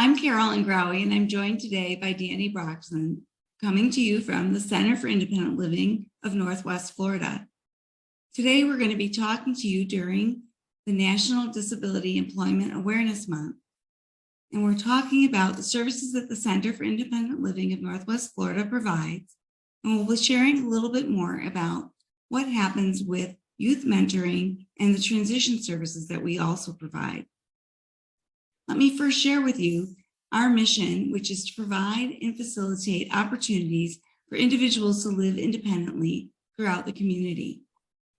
I'm Carolyn Growie, and I'm joined today by Danny Broxson, coming to you from the Center for Independent Living of Northwest Florida. Today, we're going to be talking to you during the National Disability Employment Awareness Month. And we're talking about the services that the Center for Independent Living of Northwest Florida provides. And we'll be sharing a little bit more about what happens with youth mentoring and the transition services that we also provide. Let me first share with you our mission, which is to provide and facilitate opportunities for individuals to live independently throughout the community.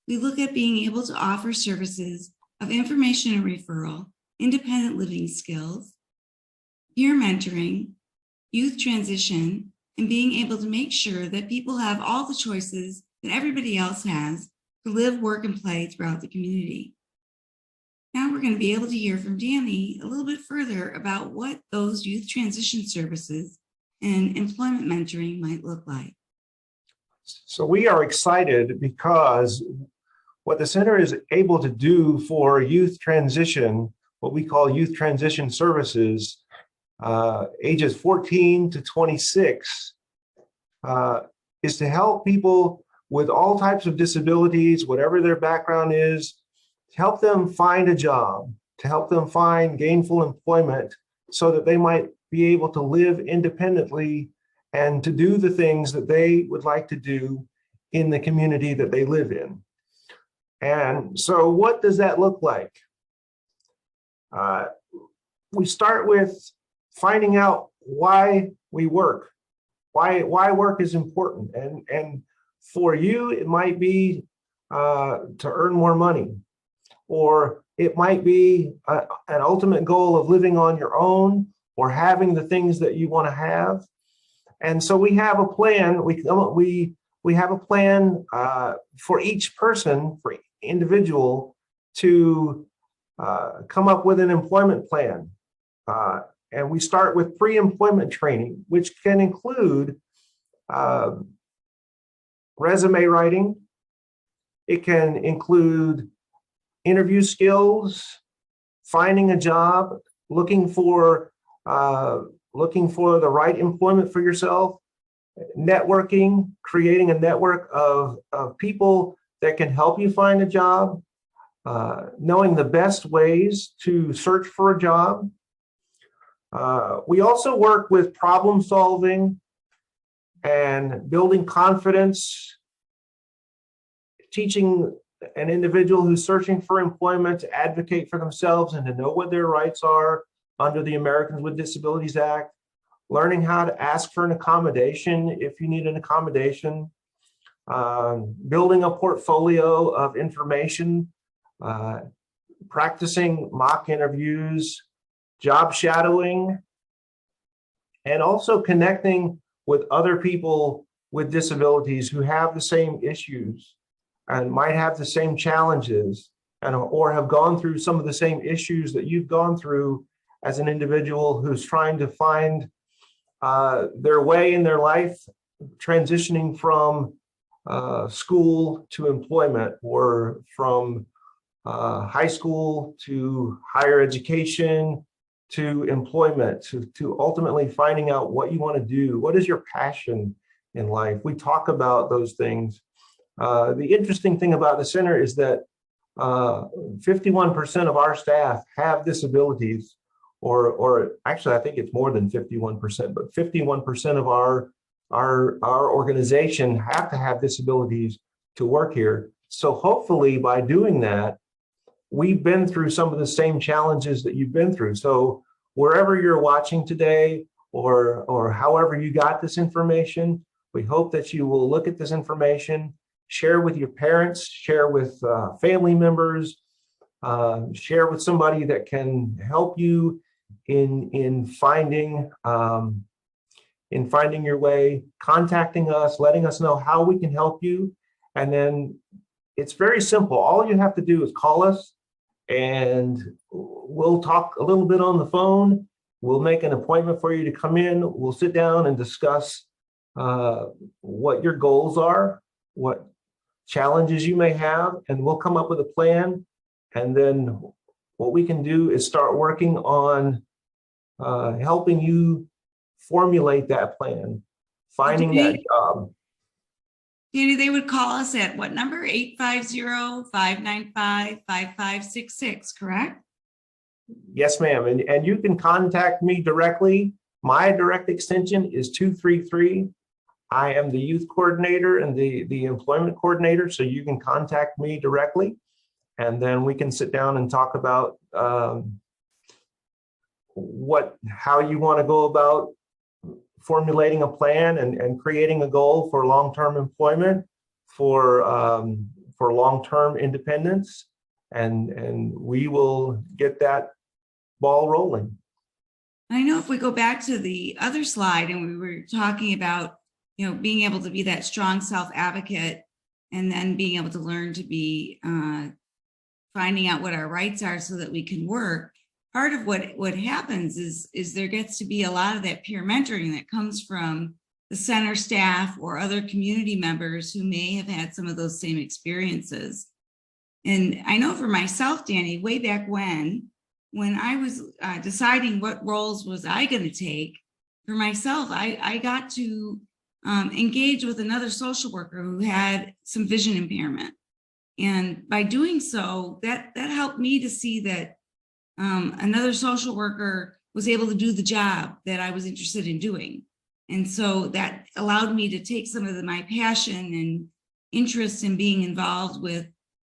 We look at being able to offer services of information and referral, independent living skills, peer mentoring, youth transition, and being able to make sure that people have all the choices that everybody else has to live, work, and play throughout the community. Now we're going to be able to hear from Danny a little bit further about what those youth transition services and employment mentoring might look like. So we are excited because what the center is able to do for youth transition, what we call youth transition services, ages 14 to 26, is to help people with all types of disabilities, whatever their background is, to help them find a job, to help them find gainful employment so that they might be able to live independently and to do the things that they would like to do in the community that they live in. And so what does that look like? We start with finding out why we work, why work is important. And for you, it might be to earn more money, or it might be an ultimate goal of living on your own or having the things that you want to have. And so we have a plan. We have a plan for each person, for individual, to come up with an employment plan. And we start with pre-employment training, which can include resume writing. It can include interview skills, finding a job, looking for the right employment for yourself, networking, creating a network of people that can help you find a job, knowing the best ways to search for a job. We also work with problem solving and building confidence, teaching an individual who's searching for employment to advocate for themselves and to know what their rights are under the Americans with Disabilities Act, learning how to ask for an accommodation if you need an accommodation, building a portfolio of information, practicing mock interviews, job shadowing, and also connecting with other people with disabilities who have the same issues and might have the same challenges or have gone through some of the same issues that you've gone through as an individual who's trying to find their way in their life, transitioning from school to employment, or from high school to higher education to employment, to ultimately finding out what you want to do. What is your passion in life? We talk about those things. The interesting thing about the center is that 51% of our staff have disabilities, or actually I think it's more than 51%, but 51% of our organization have to have disabilities to work here. So hopefully by doing that, we've been through some of the same challenges that you've been through. So wherever you're watching today, or however you got this information, we hope that you will look at this information, share with your parents, share with family members, share with somebody that can help you in finding your way, contacting us, letting us know how we can help you. And then it's very simple. All you have to do is call us and we'll talk a little bit on the phone. We'll make an appointment for you to come in. We'll sit down and discuss what your goals are, what challenges you may have, and we'll come up with a plan. And then what we can do is start working on helping you formulate that plan, finding that job. Danny, they would call us at what number? 850-595-5566, correct? Yes, ma'am. And you can contact me directly. My direct extension is 233. I am the youth coordinator and the employment coordinator, so you can contact me directly, and then we can sit down and talk about how you want to go about formulating a plan and creating a goal for long-term employment, for long-term independence, and we will get that ball rolling. I know if we go back to the other slide and we were talking about, being able to be that strong self-advocate and then being able to learn to be finding out what our rights are so that we can work. Part of what happens is there gets to be a lot of that peer mentoring that comes from the center staff or other community members who may have had some of those same experiences. And I know for myself, Danny, way back when I was deciding what roles was I going to take, for myself, I got to engage with another social worker who had some vision impairment. And by doing so, that helped me to see that another social worker was able to do the job that I was interested in doing. And so that allowed me to take some of my passion and interest in being involved with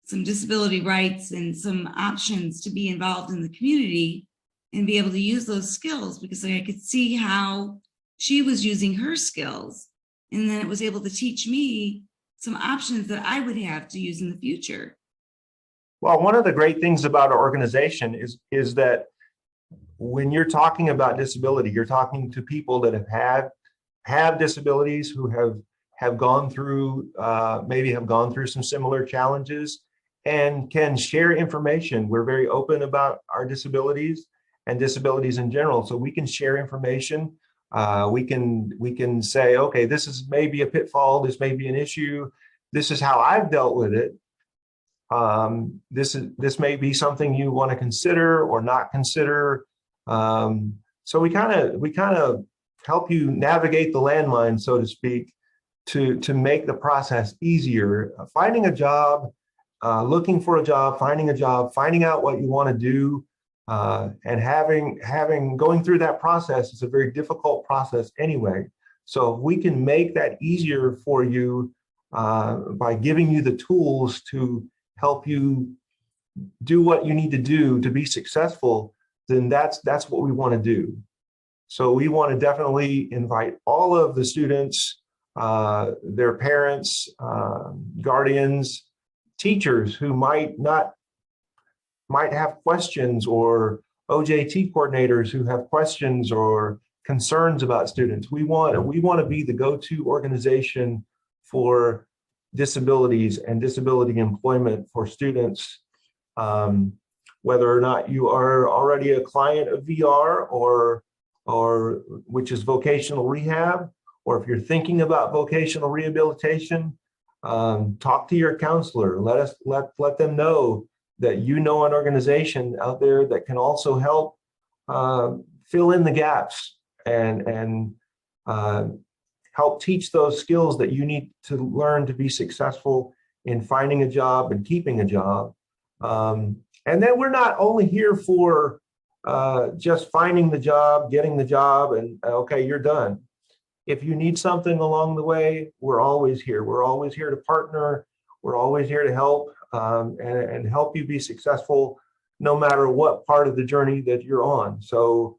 some disability rights and some options to be involved in the community and be able to use those skills, because I could see how she was using her skills. And then it was able to teach me some options that I would have to use in the future. Well, one of the great things about our organization is that when you're talking about disability, you're talking to people that have disabilities, who have gone through, maybe have gone through some similar challenges and can share information. We're very open about our disabilities and disabilities in general. So we can share information. We can say, okay, this is maybe a pitfall, this may be an issue, this is how I've dealt with it. This may be something you want to consider or not consider. So we kind of help you navigate the landmine, so to speak, to make the process easier. Finding a job, looking for a job, finding out what you want to do, and going through that process is a very difficult process anyway. So if we can make that easier for you by giving you the tools to help you do what you need to do to be successful, then that's what we want to do. So we want to definitely invite all of the students, their parents, guardians, teachers who might have questions, or OJT coordinators who have questions or concerns about students. We want to be the go-to organization for disabilities and disability employment for students, whether or not you are already a client of VR or which is vocational rehab, or if you're thinking about vocational rehabilitation, talk to your counselor. Let them know that you know an organization out there that can also help fill in the gaps and help teach those skills that you need to learn to be successful in finding a job and keeping a job. And then we're not only here for just finding the job, getting the job, and okay, you're done. If you need something along the way, we're always here. We're always here to partner. We're always here to help and help you be successful, no matter what part of the journey that you're on. So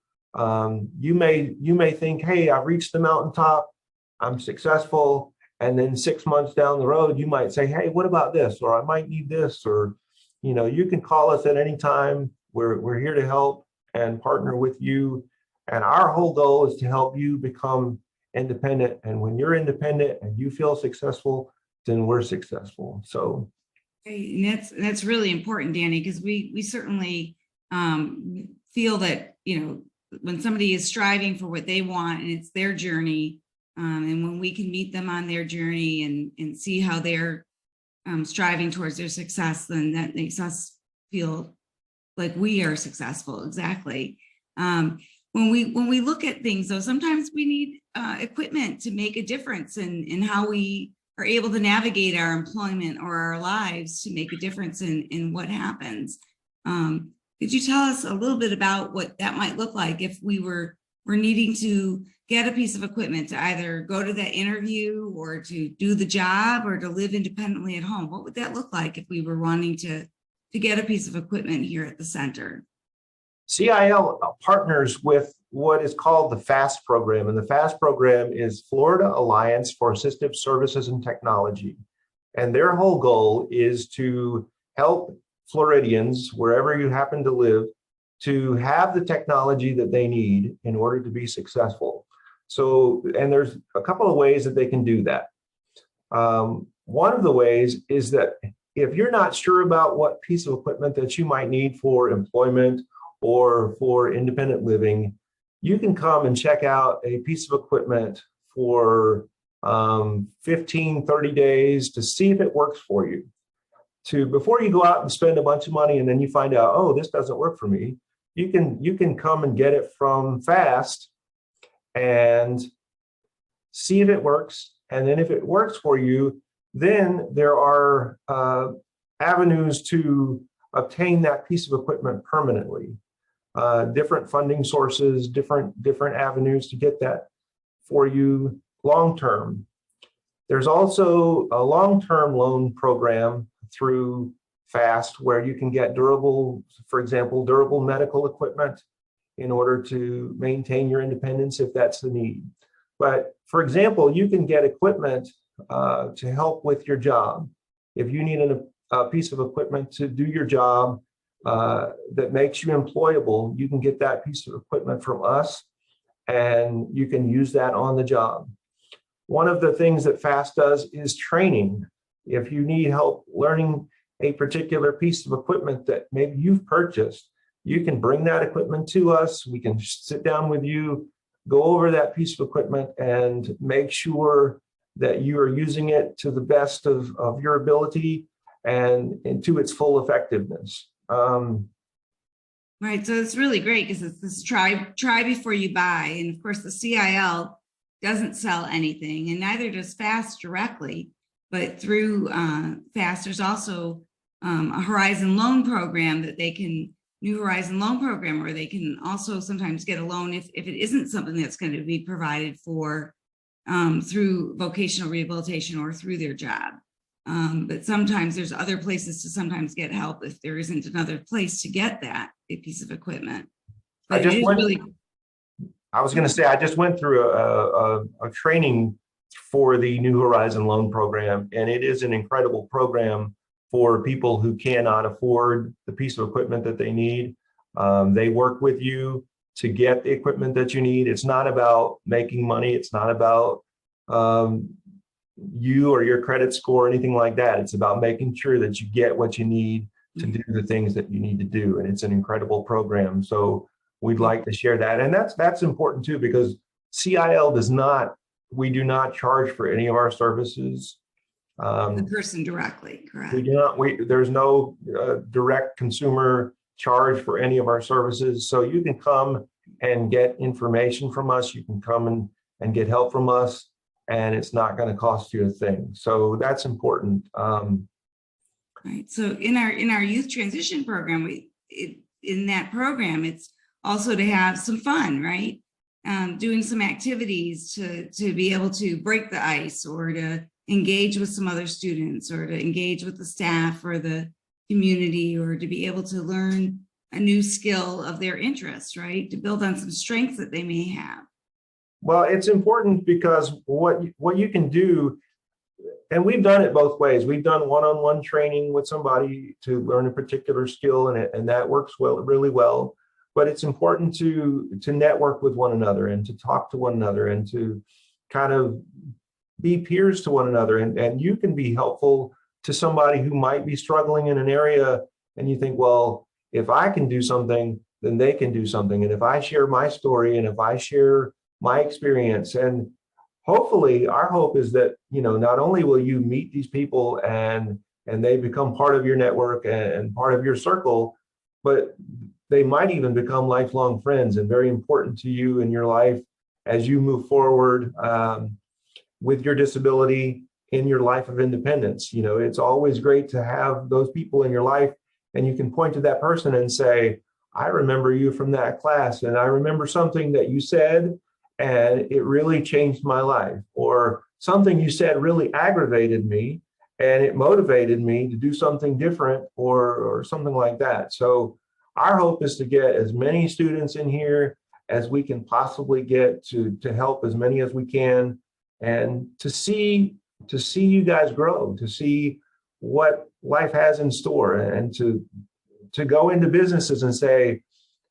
you may think, hey, I've reached the mountaintop, I'm successful, and then 6 months down the road, you might say, hey, what about this? Or I might need this, or you can call us at any time. We're here to help and partner with you. And our whole goal is to help you become independent. And when you're independent and you feel successful, then we're successful. So and that's really important, Danny, because we certainly feel that when somebody is striving for what they want and it's their journey, and when we can meet them on their journey and see how they're striving towards their success, then that makes us feel like we are successful. Exactly. when we look at things, though, sometimes we need equipment to make a difference in how we are able to navigate our employment or our lives to make a difference in what happens. Could you tell us a little bit about what that might look like if we're needing to get a piece of equipment to either go to that interview or to do the job or to live independently at home? What would that look like if we were wanting to get a piece of equipment here at the center? CIL partners with what is called the FAST program, and the FAST program is Florida Alliance for Assistive Services and Technology. And their whole goal is to help Floridians, wherever you happen to live, to have the technology that they need in order to be successful. So, and there's a couple of ways that they can do that. One of the ways is that if you're not sure about what piece of equipment that you might need for employment or for independent living, you can come and check out a piece of equipment for 15, 30 days to see if it works for you. Before you go out and spend a bunch of money and then you find out, oh, this doesn't work for me, you can come and get it from FAST and see if it works. And then if it works for you, then there are avenues to obtain that piece of equipment permanently. Different funding sources, different avenues to get that for you long-term. There's also a long-term loan program through FAST where you can get durable, for example, durable medical equipment in order to maintain your independence if that's the need. But for example, you can get equipment to help with your job. If you need a piece of equipment to do your job that makes you employable, you can get that piece of equipment from us and you can use that on the job. One of the things that FAST does is training. If you need help learning a particular piece of equipment that maybe you've purchased, you can bring that equipment to us. We can sit down with you, go over that piece of equipment and make sure that you are using it to the best of your ability and to its full effectiveness. Right, so it's really great because it's this try before you buy. And of course, the CIL doesn't sell anything, and neither does FAST directly. But through FAST, there's also a Horizon loan program that they can, New Horizon loan program, where they can also sometimes get a loan if it isn't something that's going to be provided for through vocational rehabilitation or through their job. But sometimes there's other places to sometimes get help if there isn't another place to get a piece of equipment. But I was going to say, I just went through a training for the New Horizon loan program, and it is an incredible program for people who cannot afford the piece of equipment that they need. They work with you to get the equipment that you need. It's not about making money. It's not about you or your credit score or anything like that. It's about making sure that you get what you need to do the things that you need to do. And it's an incredible program. So we'd like to share that. And that's important too, because CIL we do not charge for any of our services. The person directly, correct? We do not, there's no direct consumer charge for any of our services. So you can come and get information from us. You can come and get help from us, and it's not going to cost you a thing. So that's important. Right. So in our youth transition program, in that program, it's also to have some fun, right? Doing some activities to be able to break the ice or to engage with some other students or to engage with the staff or the community or to be able to learn a new skill of their interest, right? To build on some strengths that they may have. Well, it's important because what you can do, and we've done it both ways. We've done one-on-one training with somebody to learn a particular skill, and that works really well. But it's important to network with one another and to talk to one another and to kind of be peers to one another. And you can be helpful to somebody who might be struggling in an area, and you think, well, if I can do something, then they can do something. And if I share my story and if I share my experience, and hopefully our hope is that, not only will you meet these people and they become part of your network and part of your circle, but they might even become lifelong friends and very important to you in your life as you move forward with your disability in your life of independence. You know, it's always great to have those people in your life, and you can point to that person and say, I remember you from that class, and I remember something that you said, and it really changed my life, or something you said really aggravated me, and it motivated me to do something different, or something like that. So our hope is to get as many students in here as we can possibly get to help as many as we can, and to see you guys grow, to see what life has in store, and to go into businesses and say,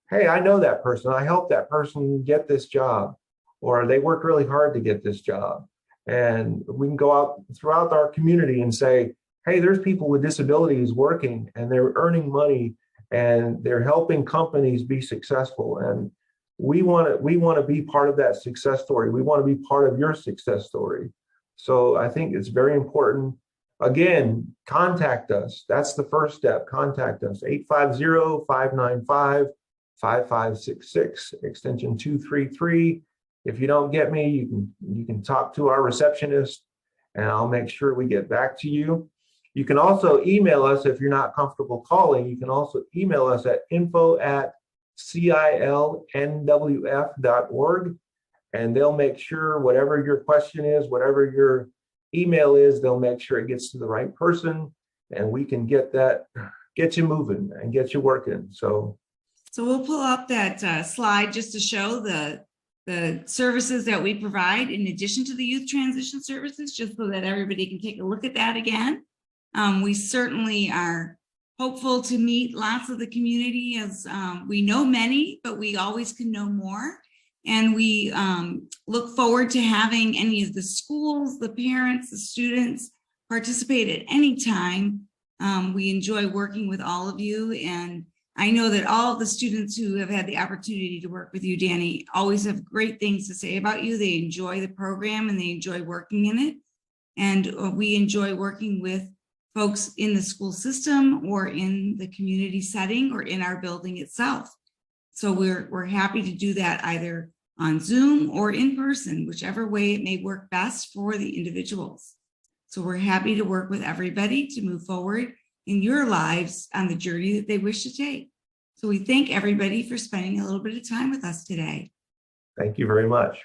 hey, I know that person, I helped that person get this job, or they worked really hard to get this job. And we can go out throughout our community and say, hey, there's people with disabilities working, and they're earning money, and they're helping companies be successful. And we want to be part of that success story. We want to be part of your success story. So I think it's very important. Again, contact us. That's the first step. Contact us, 850-595-5566, extension 233. If you don't get me, you can talk to our receptionist, and I'll make sure we get back to you. You can also email us if you're not comfortable calling. You can also email us at info@cilnwf.org, and they'll make sure whatever your question is, whatever your email is, they'll make sure it gets to the right person, and we can get you moving and get you working. So we'll pull up that slide just to show the services that we provide in addition to the youth transition services, just so that everybody can take a look at that again. We certainly are hopeful to meet lots of the community, as we know many, but we always can know more. And we look forward to having any of the schools, the parents, the students participate at any time. We enjoy working with all of you. And I know that all of the students who have had the opportunity to work with you, Danny, always have great things to say about you. They enjoy the program and they enjoy working in it. And we enjoy working with folks in the school system or in the community setting or in our building itself. So we're happy to do that either on Zoom or in person, whichever way it may work best for the individuals. So we're happy to work with everybody to move forward in your lives on the journey that they wish to take. So we thank everybody for spending a little bit of time with us today. thank you very much.